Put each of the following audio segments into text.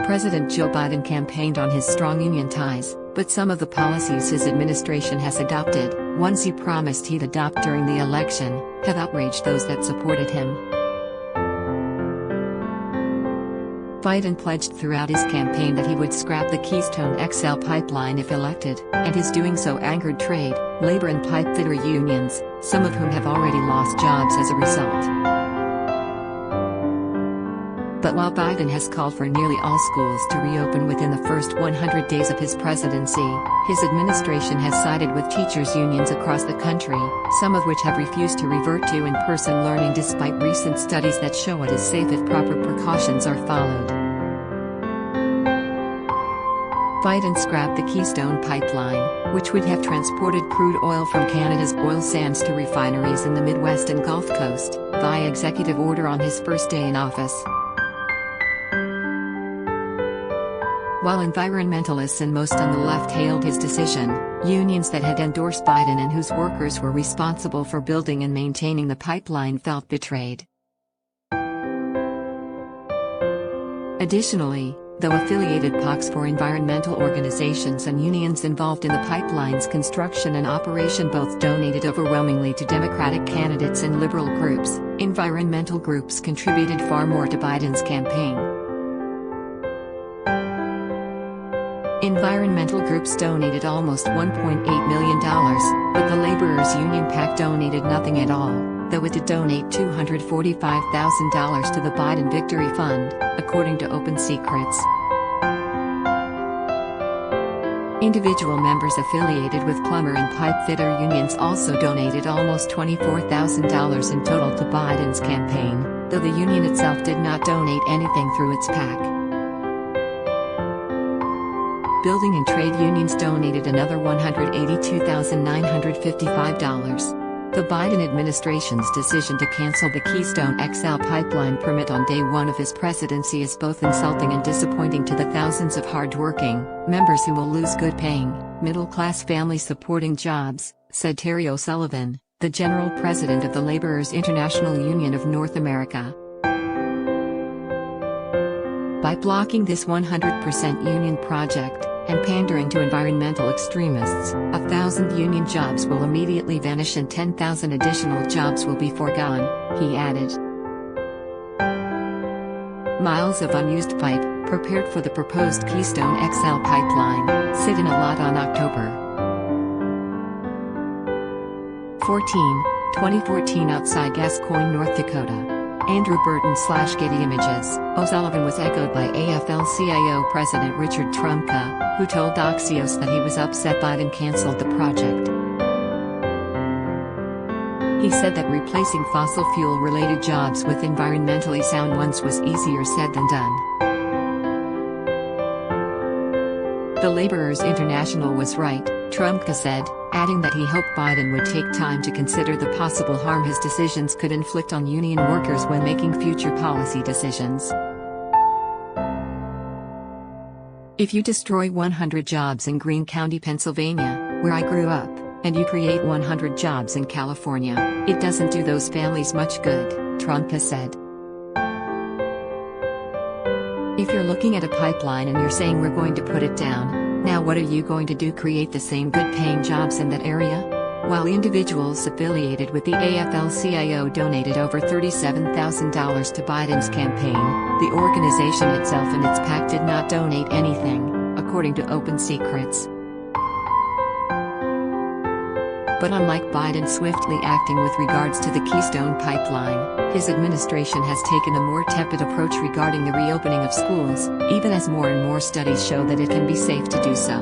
President Joe Biden campaigned on his strong union ties, but some of the policies his administration has adopted, ones he promised he'd adopt during the election, have outraged those that supported him. Biden pledged throughout his campaign that he would scrap the Keystone XL pipeline if elected, and his doing so angered trade, labor and pipefitter unions, some of whom have already lost jobs as a result. But while Biden has called for nearly all schools to reopen within the first 100 days of his presidency, his administration has sided with teachers' unions across the country, some of which have refused to revert to in-person learning despite recent studies that show it is safe if proper precautions are followed. Biden scrapped the Keystone pipeline, which would have transported crude oil from Canada's oil sands to refineries in the Midwest and Gulf Coast, via executive order on his first day in office. While environmentalists and most on the left hailed his decision, unions that had endorsed Biden and whose workers were responsible for building and maintaining the pipeline felt betrayed. Additionally, though affiliated POCs for environmental organizations and unions involved in the pipeline's construction and operation both donated overwhelmingly to Democratic candidates and liberal groups, environmental groups contributed far more to Biden's campaign. Environmental groups donated almost $1.8 million, but the laborers' union PAC donated nothing at all, though it did donate $245,000 to the Biden Victory Fund, according to Open Secrets. Individual members affiliated with plumber and pipe fitter unions also donated almost $24,000 in total to Biden's campaign, though the union itself did not donate anything through its PAC. Building and trade unions donated another $182,955. The Biden administration's decision to cancel the Keystone XL pipeline permit on day one of his presidency is both insulting and disappointing to the thousands of hard-working members who will lose good-paying, middle-class family-supporting jobs, said Terry O'Sullivan, the general president of the Laborers International Union of North America. By blocking this 100% union project, and pandering to environmental extremists, 1,000 union jobs will immediately vanish and 10,000 additional jobs will be foregone, he added. Miles of unused pipe, prepared for the proposed Keystone XL pipeline, sit in a lot on October 14, 2014 outside Gascoyne, North Dakota. Andrew Burton/Getty Images. O'Sullivan was echoed by AFL-CIO President Richard Trumka, who told Axios that he was upset Biden canceled the project. He said that replacing fossil fuel-related jobs with environmentally sound ones was easier said than done. The Laborers International was right, Trumka said, adding that he hoped Biden would take time to consider the possible harm his decisions could inflict on union workers when making future policy decisions. If you destroy 100 jobs in Greene County, Pennsylvania, where I grew up, and you create 100 jobs in California, it doesn't do those families much good, Trumka said. If you're looking at a pipeline and you're saying we're going to put it down, now what are you going to do? Create the same good-paying jobs in that area? While individuals affiliated with the AFL-CIO donated over $37,000 to Biden's campaign, the organization itself and its PAC did not donate anything, according to Open Secrets. But unlike Biden swiftly acting with regards to the Keystone pipeline, his administration has taken a more tepid approach regarding the reopening of schools, even as more and more studies show that it can be safe to do so.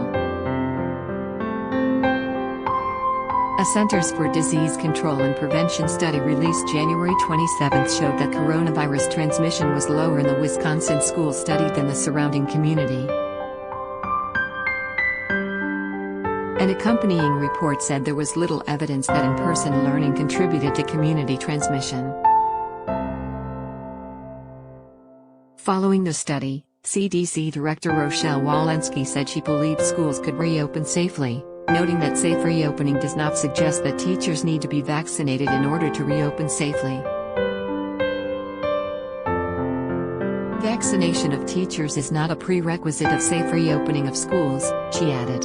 A Centers for Disease Control and Prevention study released January 27 showed that coronavirus transmission was lower in the Wisconsin school studied than the surrounding community. An accompanying report said there was little evidence that in-person learning contributed to community transmission. Following the study, CDC Director Rochelle Walensky said she believed schools could reopen safely, noting that safe reopening does not suggest that teachers need to be vaccinated in order to reopen safely. Vaccination of teachers is not a prerequisite of safe reopening of schools, she added.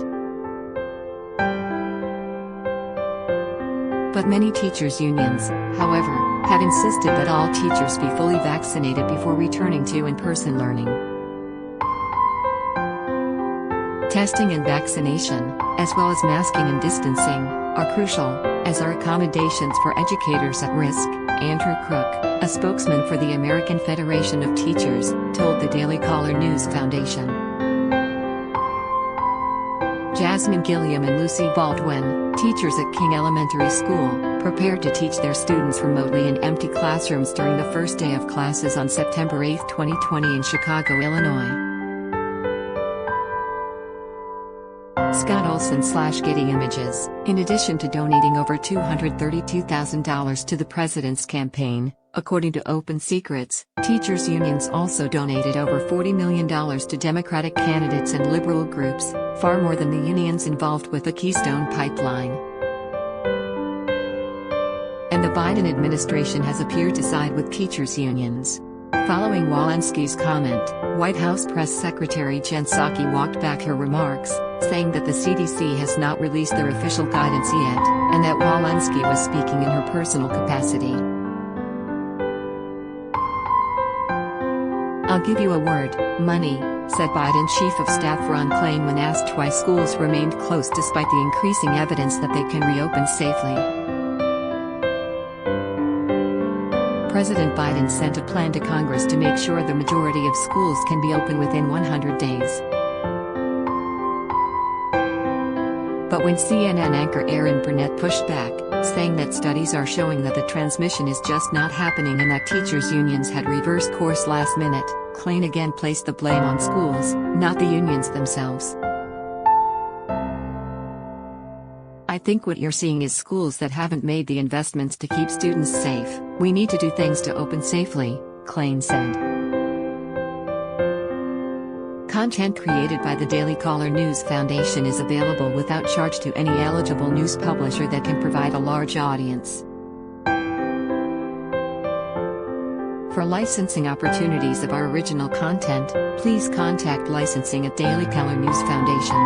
But many teachers' unions, however, have insisted that all teachers be fully vaccinated before returning to in-person learning. Testing and vaccination, as well as masking and distancing, are crucial, as are accommodations for educators at risk, Andrew Crook, a spokesman for the American Federation of Teachers, told the Daily Caller News Foundation. Jasmine Gilliam and Lucy Baldwin, teachers at King Elementary School, prepared to teach their students remotely in empty classrooms during the first day of classes on September 8, 2020 in Chicago, Illinois. Scott Olson/Getty Images, in addition to donating over $232,000 to the president's campaign, according to Open Secrets, teachers' unions also donated over $40 million to Democratic candidates and liberal groups, far more than the unions involved with the Keystone pipeline. And the Biden administration has appeared to side with teachers' unions. Following Walensky's comment, White House Press Secretary Jen Psaki walked back her remarks, saying that the CDC has not released their official guidance yet, and that Walensky was speaking in her personal capacity. "I'll give you a word, money," said Biden Chief of Staff Ron Klain when asked why schools remained closed despite the increasing evidence that they can reopen safely. President Biden sent a plan to Congress to make sure the majority of schools can be open within 100 days. But when CNN anchor Erin Burnett pushed back, saying that studies are showing that the transmission is just not happening and that teachers' unions had reversed course last minute, Klain again placed the blame on schools, not the unions themselves. "I think what you're seeing is schools that haven't made the investments to keep students safe. We need to do things to open safely," Klain said. Content created by the Daily Caller News Foundation is available without charge to any eligible news publisher that can provide a large audience. For licensing opportunities of our original content, please contact licensing at Daily Caller News Foundation.